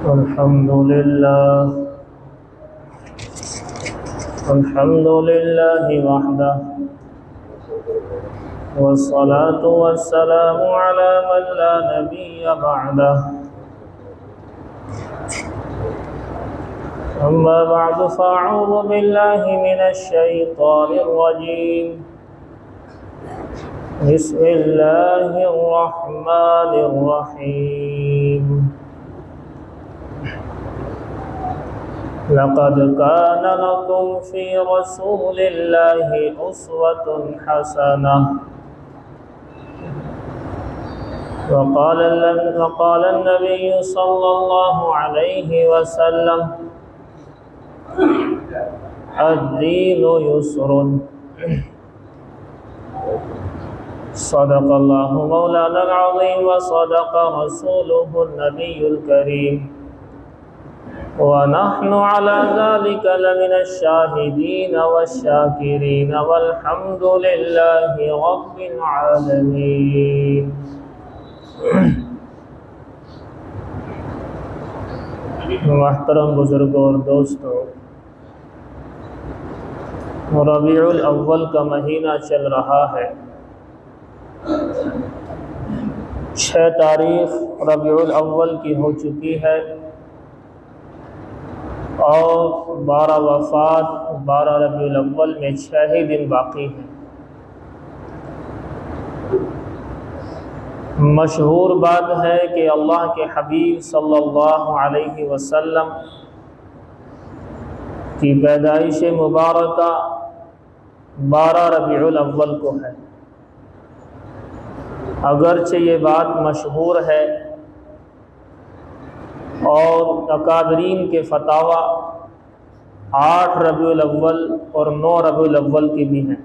الحمد لله وحده، والصلاة والسلام على من لا نبي بعده. أما بعد فأعوذ بالله من الشيطان الرجيم. بسم الله الرحمن الرحيم. لقد كان لكم في رسول الله أسوة حسنة. وقال النبي صلى الله عليه وسلم: الدين يسر. صدق الله مولانا العظيم وصدق رسوله النبي الكريم، ونحن على ذلك لمن الشاهدين والشاكرين، والحمد لله رب العالمين. محترم بزرگوں اور دوستوں، ربیع الاول کا مہینہ چل رہا ہے۔ 6 تاریخ ربیع الاول کی ہو چکی ہے اور 12 وفات 12 ربیع الاول میں 6 ہی دن باقی ہیں۔ مشہور بات ہے کہ اللہ کے حبیب صلی اللہ علیہ وسلم کی پیدائش مبارکہ 12 ربیع الاول کو ہے۔ اگرچہ یہ بات مشہور ہے اور اکابرین کے فتاوی 8 ربیع الاول اور 9 ربیع الاول کی بھی ہیں۔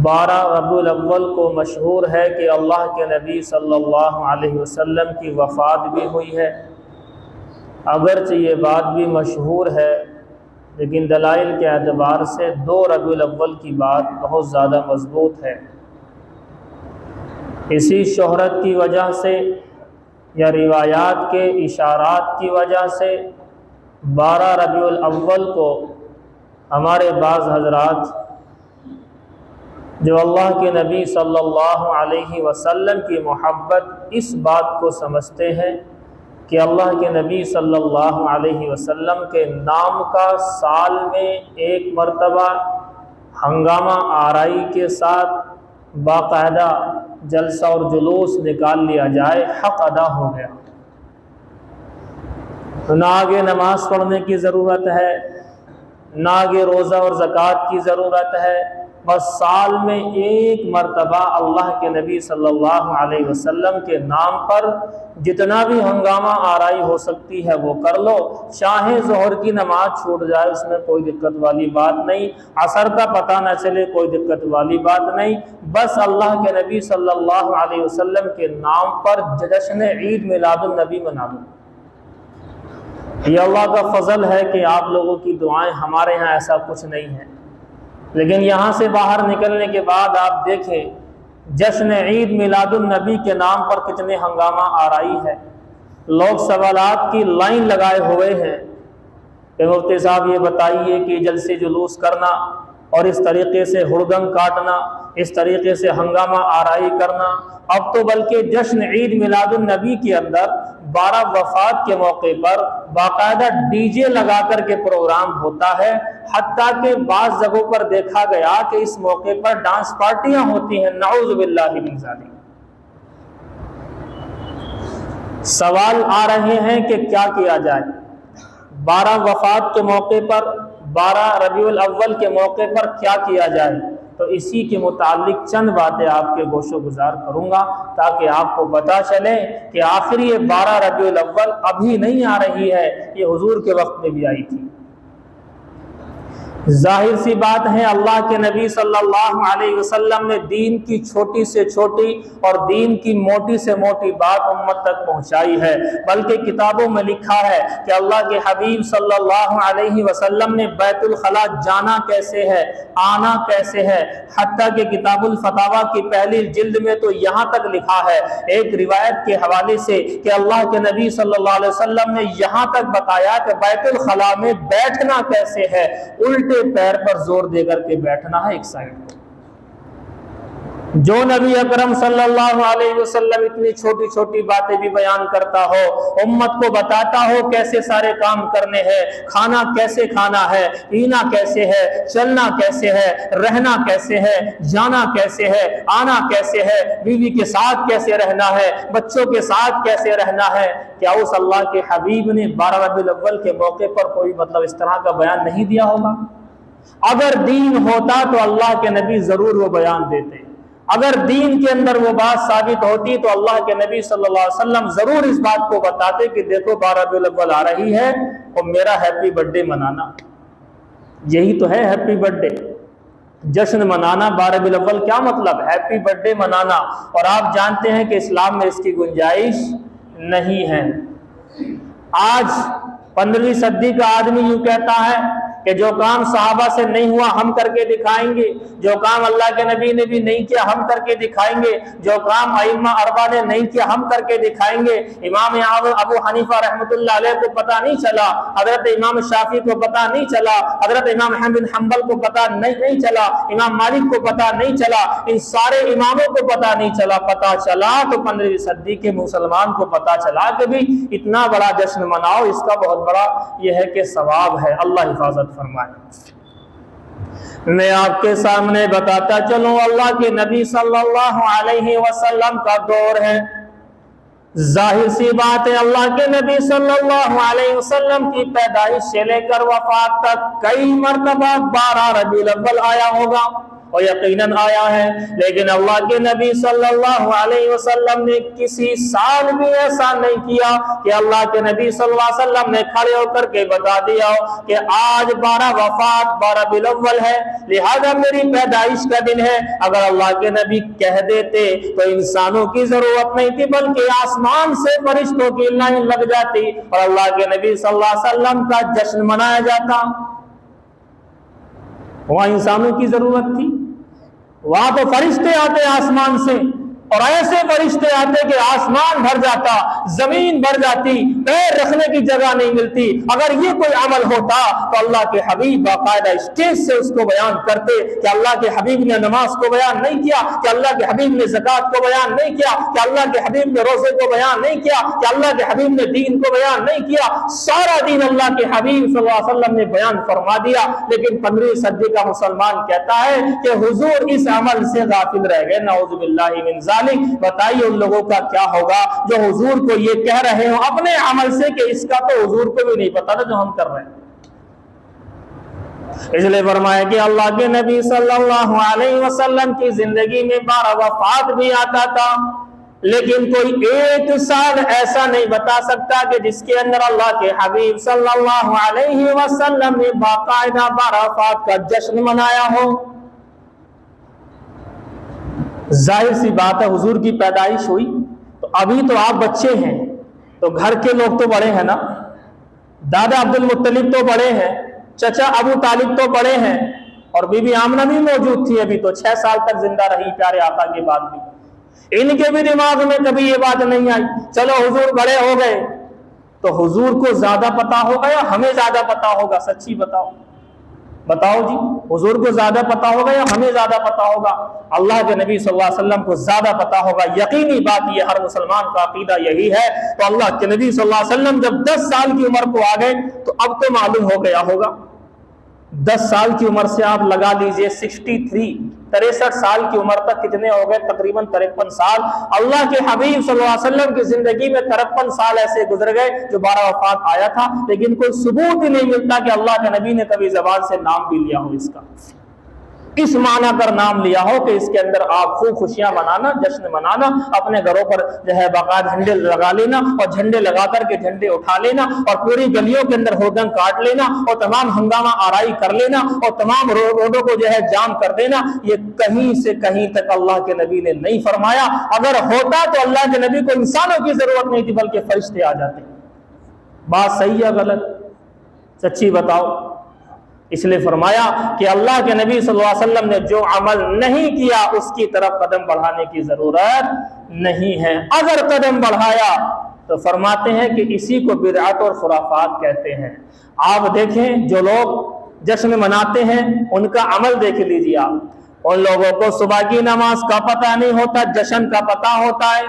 12 ربیع الاول کو مشہور ہے کہ اللہ کے نبی صلی اللہ علیہ وسلم کی وفات بھی ہوئی ہے۔ اگرچہ یہ بات بھی مشہور ہے لیکن دلائل کے اعتبار سے 2 ربیع الاول کی بات بہت زیادہ مضبوط ہے۔ اسی شہرت کی وجہ سے یا روایات کے اشارات کی وجہ سے 12 ربیع الاول کو ہمارے بعض حضرات جو اللہ کے نبی صلی اللہ علیہ وسلم کی محبت اس بات کو سمجھتے ہیں کہ اللہ کے نبی صلی اللہ علیہ وسلم کے نام کا سال میں 1 مرتبہ ہنگامہ آرائی کے ساتھ باقاعدہ جلسہ اور جلوس نکال لیا جائے، حق ادا ہو گیا۔ نہ آگے نماز پڑھنے کی ضرورت ہے، نہ آگے روزہ اور زکوٰۃ کی ضرورت ہے، بس سال میں 1 مرتبہ اللہ کے نبی صلی اللہ علیہ وسلم کے نام پر جتنا بھی ہنگامہ آرائی ہو سکتی ہے وہ کر لو۔ چاہے ظہر کی نماز چھوٹ جائے اس میں کوئی دقت والی بات نہیں، عصر کا پتہ نہ چلے کوئی دقت والی بات نہیں، بس اللہ کے نبی صلی اللہ علیہ وسلم کے نام پر جشن عید میلاد النبی منا لو۔ یہ اللہ کا فضل ہے کہ آپ لوگوں کی دعائیں، ہمارے ہاں ایسا کچھ نہیں ہے۔ لیکن یہاں سے باہر نکلنے کے بعد آپ دیکھیں جشن عید میلاد النبی کے نام پر کتنے ہنگامہ آرائی ہے۔ لوگ سوالات کی لائن لگائے ہوئے ہیں کہ مفتی صاحب یہ بتائیے کہ جلسے جلوس کرنا اور اس طریقے سے ہڑدنگ کاٹنا، اس طریقے سے ہنگامہ آرائی کرنا، اب تو بلکہ جشن عید میلاد النبی کے اندر 12 وفات کے موقع پر باقاعدہ ڈی جے لگا کر کے پروگرام ہوتا ہے، حتیٰ کہ بعض جگہوں پر دیکھا گیا کہ اس موقع پر ڈانس پارٹیاں ہوتی ہیں، نعوذ باللہ من ذالک۔ سوال آ رہے ہیں کہ کیا کیا جائے 12 وفات کے موقع پر، 12 ربیع الاول کے موقع پر کیا کیا جائے؟ تو اسی کے متعلق چند باتیں آپ کے گوش و گزار کروں گا تاکہ آپ کو پتہ چلے کہ آخر یہ 12 ربیع الاول ابھی نہیں آ رہی ہے، یہ حضور کے وقت میں بھی آئی تھی۔ ظاہر سی بات ہے اللہ کے نبی صلی اللہ علیہ وسلم نے دین کی چھوٹی سے چھوٹی اور دین کی موٹی سے موٹی بات امت تک پہنچائی ہے، بلکہ کتابوں میں لکھا ہے کہ اللہ کے حبیب صلی اللہ علیہ وسلم نے بیت الخلاء جانا کیسے ہے، آنا کیسے ہے، حتیٰ کہ کتاب الفتاوی کی پہلی جلد میں تو یہاں تک لکھا ہے ایک روایت کے حوالے سے کہ اللہ کے نبی صلی اللہ علیہ وسلم نے یہاں تک بتایا کہ بیت الخلاء میں بیٹھنا کیسے ہے، الٹے پیر پر زور دے کر کے بیٹھنا ہے ایک سائیڈ پر۔ جو نبی اکرم صلی اللہ علیہ وسلم اتنی چھوٹی چھوٹی باتیں بھی بیان کرتا ہو، امت کو بتاتا ہو کیسے سارے کام کرنے ہیں، کھانا کیسے کھانا ہے، پینا کیسے ہے، چلنا کیسے ہے، رہنا کیسے ہے، جانا کیسے ہے، آنا کیسے ہے، بیوی کے ساتھ کیسے رہنا ہے، بچوں کے ساتھ کیسے رہنا ہے، کیا اس اللہ کے حبیب نے 12 ربیع الاول کے موقع پر کوئی اس طرح کا بیان نہیں دیا ہوگا؟ اگر دین ہوتا تو اللہ کے نبی ضرور وہ بیان دیتے، اگر دین کے اندر وہ بات ثابت ہوتی تو اللہ کے نبی صلی اللہ علیہ وسلم ضرور اس بات کو بتاتے کہ دیکھو 12 ربیع الاول آ رہی ہے اور میرا ہیپی برتھ ڈے منانا۔ یہی تو ہے ہیپی برتھ ڈے، جشن منانا۔ 12 ربیع الاول کیا مطلب؟ ہیپی برتھ ڈے منانا۔ اور آپ جانتے ہیں کہ اسلام میں اس کی گنجائش نہیں ہے۔ آج 15ویں صدی کا آدمی یوں کہتا ہے کہ جو کام صحابہ سے نہیں ہوا ہم کر کے دکھائیں گے، جو کام اللہ کے نبی نے بھی نہیں کیا ہم کر کے دکھائیں گے، جو کام ائمہ اربعہ نے نہیں کیا ہم کر کے دکھائیں گے۔ امام ابو حنیفہ رحمۃ اللہ علیہ کو پتہ نہیں چلا، حضرت امام شافعی کو پتہ نہیں چلا، حضرت امام احمد بن حنبل کو پتہ نہیں چلا، امام مالک کو پتہ نہیں چلا، ان سارے اماموں کو پتہ نہیں چلا۔ پتہ چلا تو 15ویں صدی کے مسلمان کو پتہ چلا کہ بھی اتنا بڑا جشن مناؤ، اس کا بہت بڑا یہ ہے کہ ثواب ہے۔ اللہ حفاظت فرمائے۔ میں آپ کے سامنے بتاتا چلوں اللہ کے نبی صلی اللہ علیہ وسلم کا دور ہے، ظاہر سی بات ہے اللہ کے نبی صلی اللہ علیہ وسلم کی پیدائش سے لے کر وفات تک کئی مرتبہ 12 ربیع الاول آیا ہوگا اور یقیناً آیا ہے، لیکن اللہ کے نبی صلی اللہ علیہ وسلم نے کسی سال بھی ایسا نہیں کیا کہ اللہ کے نبی صلی اللہ علیہ وسلم نے کھڑے ہو کر کے بتا دیا ہو کہ آج 12 ربیع الاول ہے لہذا میری پیدائش کا دن ہے۔ اگر اللہ کے نبی کہہ دیتے تو انسانوں کی ضرورت نہیں تھی بلکہ آسمان سے فرشتوں کی لائن لگ جاتی اور اللہ کے نبی صلی اللہ علیہ وسلم کا جشن منایا جاتا۔ وہاں انسانوں کی ضرورت تھی؟ وہاں تو فرشتے آتے آسمان سے اور ایسے فرشتے آتے کہ آسمان بھر جاتا، زمین بھر جاتی، پیر رکھنے کی جگہ نہیں ملتی۔ اگر یہ کوئی عمل ہوتا تو اللہ کے حبیب باقاعدہ اسٹیج سے اس کو بیان کرتے کہ اللہ کے حبیب نے نماز کو بیان نہیں کیا، کہ اللہ کے حبیب نے زکوٰۃ کو بیان نہیں کیا، کہ اللہ کے حبیب نے روزے کو بیان نہیں کیا، کہ اللہ کے حبیب نے دین کو بیان نہیں کیا۔ سارا دین اللہ کے حبیب صلی اللہ علیہ وسلم نے بیان فرما دیا، لیکن 15ویں صدی کا مسلمان کہتا ہے کہ حضور اس عمل سے غافل رہ گئے، نعوذ باللہ من ذالک۔ بتائیے ان لوگوں کا کیا ہوگا جو حضور کو یہ کہہ رہے ہوں اپنے عمل سے کہ اس کا تو حضور کو بھی نہیں پتا تھا جو ہم کر رہے ہیں۔ اس لیے فرمایا کہ اللہ کے نبی صلی اللہ علیہ وسلم کی زندگی میں 12 وفات بھی آتا تھا، لیکن کوئی ایک سال ایسا نہیں بتا سکتا کہ جس کے اندر اللہ کے حبیب صلی اللہ علیہ وسلم نے باقاعدہ 12 وفات کا جشن منایا ہو۔ ظاہر سی بات ہے حضور کی پیدائش ہوئی تو ابھی تو آپ بچے ہیں تو گھر کے لوگ تو بڑے ہیں نا، دادا عبد المطلب تو بڑے ہیں، چچا ابو طالب تو بڑے ہیں اور بی بی آمنہ بھی موجود تھی، ابھی تو 6 سال تک زندہ رہی پیارے آقا کے بعد بھی۔ ان کے بھی دماغ میں کبھی یہ بات نہیں آئی چلو حضور بڑے ہو گئے تو حضور کو زیادہ پتا ہوگا یا ہمیں زیادہ پتا ہوگا؟ سچی بتاؤ جی، حضور کو زیادہ پتا ہوگا یا ہمیں زیادہ پتا ہوگا؟ اللہ کے نبی صلی اللہ علیہ وسلم کو زیادہ پتا ہوگا، یقینی بات یہ ہر مسلمان کا عقیدہ یہی ہے۔ تو اللہ کے نبی صلی اللہ علیہ وسلم جب 10 سال کی عمر کو آ گئے تو اب تو معلوم ہو گیا ہوگا، 10 سال کی عمر سے آپ لگا لیجئے 63 سال کی عمر تک کتنے ہو گئے؟ تقریباً 53 سال۔ اللہ کے حبیب صلی اللہ علیہ وسلم کی زندگی میں 53 سال ایسے گزر گئے جو 12 وفات آیا تھا، لیکن کوئی ثبوت ہی نہیں ملتا کہ اللہ کے نبی نے کبھی زبان سے نام بھی لیا ہو اس کا۔ اس معنی کر نام لیا ہو کہ اس کے اندر آپ خوب خوشیاں منانا، جشن منانا، اپنے گھروں پر جو ہے باقاعدہ جھنڈے لگا لینا اور جھنڈے لگا کر کے جھنڈے اٹھا لینا اور پوری گلیوں کے اندر ہودن کاٹ لینا اور تمام ہنگامہ آرائی کر لینا اور تمام روڈوں کو جو ہے جام کر دینا، یہ کہیں سے کہیں تک اللہ کے نبی نے نہیں فرمایا۔ اگر ہوتا تو اللہ کے نبی کو انسانوں کی ضرورت نہیں تھی بلکہ فرشتے آ جاتے۔ بات صحیح ہے غلط؟ سچی بتاؤ۔ اس لیے فرمایا کہ اللہ کے نبی صلی اللہ علیہ وسلم نے جو عمل نہیں کیا اس کی طرف قدم بڑھانے کی ضرورت نہیں ہے۔ اگر قدم بڑھایا تو فرماتے ہیں کہ اسی کو بدعت اور خرافات کہتے ہیں۔ آپ دیکھیں جو لوگ جشن مناتے ہیں ان کا عمل دیکھ لیجیے آپ۔ ان لوگوں کو صبح کی نماز کا پتہ نہیں ہوتا، جشن کا پتہ ہوتا ہے۔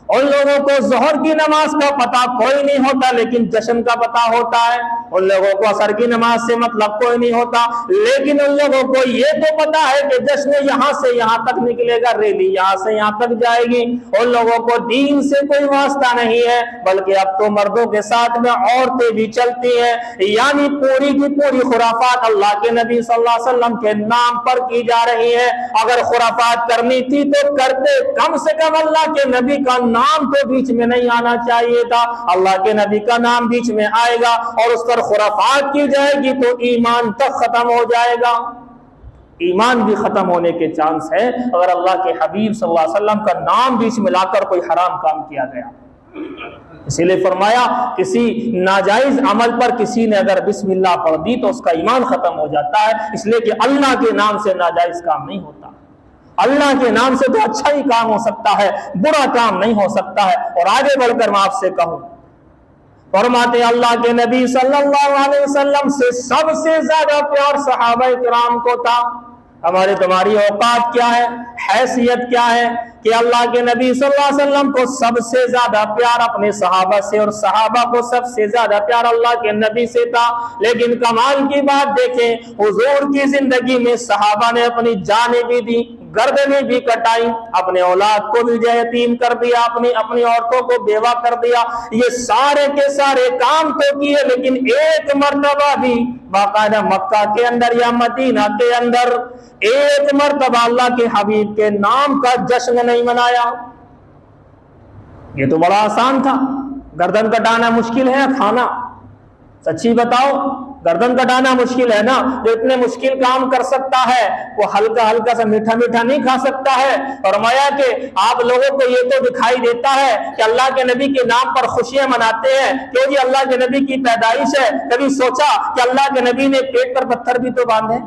ان لوگوں کو ظہر کی نماز کا پتہ کوئی نہیں ہوتا لیکن جشن کا پتہ ہوتا ہے۔ ان لوگوں کو عصر کی نماز سے مطلب کوئی نہیں ہوتا لیکن ان لوگوں کو یہ تو پتا ہے کہ جشن یہاں سے یہاں تک نکلے گا، ریلی یہاں سے یہاں تک جائے گی۔ ان لوگوں کو دین سے کوئی واسطہ نہیں ہے بلکہ اب تو مردوں کے ساتھ میں عورتیں بھی چلتی ہیں، یعنی پوری کی پوری خرافات اللہ کے نبی صلی اللہ علیہ وسلم کے نام پر کی جا رہی ہے۔ اگر خرافات کرنی تھی تو کرتے، کم سے کم اللہ کے نبی کا نام تو بیچ میں نہیں آنا چاہیے تھا۔ اللہ کے نبی کا نام بیچ میں آئے گا اور اس پر خرافات کی جائے گی تو ایمان تک ختم ہو جائے گا، ایمان بھی ختم ہونے کے چانس ہے اگر اللہ کے حبیب صلی اللہ علیہ وسلم کا نام بیچ میں لا کر کوئی حرام کام کیا گیا۔ اسی لیے فرمایا کسی ناجائز عمل پر کسی نے اگر بسم اللہ پڑھ دی تو اس کا ایمان ختم ہو جاتا ہے، اس لیے کہ اللہ کے نام سے ناجائز کام نہیں ہوتا۔ اللہ کے نام سے تو اچھا ہی کام ہو سکتا ہے، برا کام نہیں ہو سکتا ہے۔ اور آگے بڑھ کر میں آپ سے کہوں، فرماتے اللہ کے نبی صلی اللہ علیہ وسلم سے سب سے زیادہ پیار صحابہ کرام کو تھا۔ ہماری تمہاری اوقات کیا ہے، حیثیت کیا ہے کہ اللہ کے نبی صلی اللہ علیہ وسلم کو سب سے زیادہ پیار اپنے صحابہ سے اور صحابہ کو سب سے زیادہ پیار اللہ کے نبی سے تھا۔ لیکن کمال کی بات دیکھیں، حضور کی زندگی میں صحابہ نے اپنی جانیں بھی دی، گردنیں بھی کٹائی، اپنے اولاد کو بھی یتیم کر دیا، اپنی عورتوں کو بیوہ کر دیا، یہ سارے کے سارے کام تو کیے لیکن ایک مرتبہ بھی باقاعدہ مکہ کے اندر یا مدینہ کے اندر ایک مرتبہ اللہ کے حبیب کے نام کا جشن نہیں منایا۔ یہ تو بڑا آسان تھا، گردن کٹانا مشکل ہے کھانا؟ سچی بتاؤ، گردن کٹانا مشکل ہے نا؟ جو اتنے مشکل کام کر سکتا ہے وہ ہلکا ہلکا سا میٹھا میٹھا نہیں کھا سکتا ہے۔ فرمایا کہ آپ لوگوں کو یہ تو دکھائی دیتا ہے کہ اللہ کے نبی کے نام پر خوشیاں مناتے ہیں، کیوں جی اللہ کے نبی کی پیدائش ہے۔ کبھی سوچا کہ اللہ کے نبی نے پیٹ پر پتھر بھی تو باندھے؟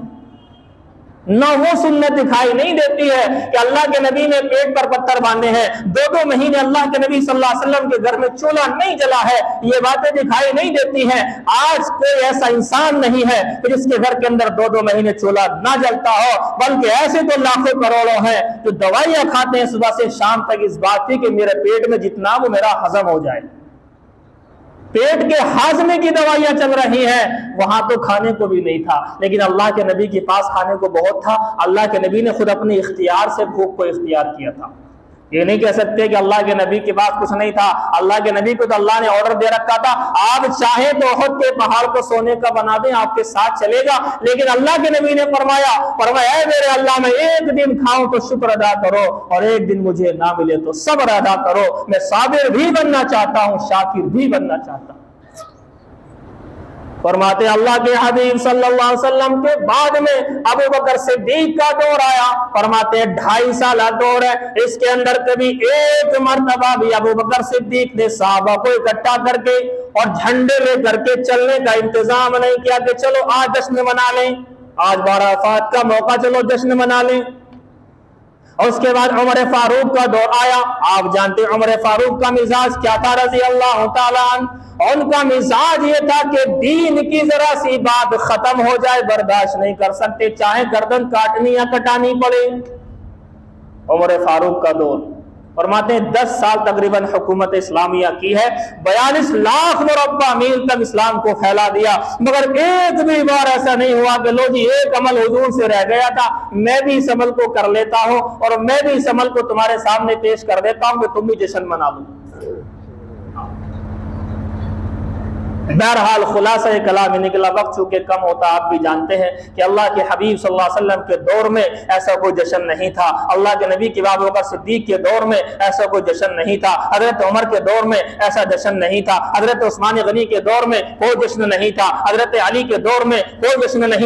نہ وہ سنت دکھائی نہیں دیتی ہے کہ اللہ کے نبی نے پیٹ پر پتھر باندھے ہیں، 2 مہینے اللہ کے نبی صلی اللہ علیہ وسلم کے گھر میں چولہا نہیں جلا ہے، یہ باتیں دکھائی نہیں دیتی ہیں۔ آج کوئی ایسا انسان نہیں ہے کہ جس کے گھر کے اندر 2 مہینے چولہا نہ جلتا ہو، بلکہ ایسے تو لاکھوں کروڑوں ہیں جو دوائیاں کھاتے ہیں صبح سے شام تک اس بات کی کہ میرے پیٹ میں جتنا وہ میرا ہضم ہو جائے۔ پیٹ کے ہاضمے کی دوائیاں چل رہی ہیں، وہاں تو کھانے کو بھی نہیں تھا، لیکن اللہ کے نبی کے پاس کھانے کو بہت تھا۔ اللہ کے نبی نے خود اپنے اختیار سے بھوک کو اختیار کیا تھا۔ یہ نہیں کہہ سکتے کہ اللہ کے نبی کے پاس کچھ نہیں تھا، اللہ کے نبی کو تو اللہ نے آرڈر دے رکھا تھا، آپ چاہیں تو احد کے پہاڑ کو سونے کا بنا دیں، آپ کے ساتھ چلے گا۔ لیکن اللہ کے نبی نے فرمایا اے میرے اللہ، میں ایک دن کھاؤں تو شکر ادا کرو اور ایک دن مجھے نہ ملے تو صبر ادا کرو۔ میں صابر بھی بننا چاہتا ہوں، شاکر بھی بننا چاہتا ہوں۔ فرماتے اللہ کے حبیب صلی اللہ علیہ وسلم کے بعد میں ابو بکر صدیق کا دور آیا، فرماتے 2.5 سالہ دور ہے، اس کے اندر کبھی ایک مرتبہ بھی ابو بکر صدیق نے صحابہ کو اکٹھا کر کے اور جھنڈے لے کر کے چلنے کا انتظام نہیں کیا کہ چلو آج جشن منا لیں، آج عرفات کا موقع، چلو جشن منا لیں۔ اور اس کے بعد عمر فاروق کا دور آیا، آپ جانتے عمر فاروق کا مزاج کیا تھا رضی اللہ تعالیٰ عنہ، ان کا مزاج یہ تھا کہ دین کی ذرا سی بات ختم ہو جائے برداشت نہیں کر سکتے، چاہے گردن کاٹنی یا کٹانی پڑے۔ عمر فاروق کا دور، فرماتے ہیں 10 سال تقریباً حکومت اسلامیہ کی ہے، 42 لاکھ مربع میل تک اسلام کو پھیلا دیا، مگر ایک بھی بار ایسا نہیں ہوا کہ لو جی ایک عمل حضور سے رہ گیا تھا، میں بھی اس عمل کو کر لیتا ہوں اور میں بھی اس عمل کو تمہارے سامنے پیش کر دیتا ہوں کہ تم بھی جشن منا لو۔ بہرحال خلاصہ کلام نکلا، وقت چونکہ کم ہوتا آپ بھی جانتے ہیں کہ اللہ کے حبیب صلی اللہ علیہ وسلم کے دور میں ایسا کوئی جشن نہیں تھا، اللہ کے نبی کے بعد ابوبکر صدیق کے دور میں ایسا کوئی جشن نہیں تھا، حضرت عمر کے دور میں ایسا جشن نہیں تھا، حضرت عثمان غنی کے دور میں کوئی جشن نہیں تھا، حضرت علی کے دور میں کوئی جشن نہیں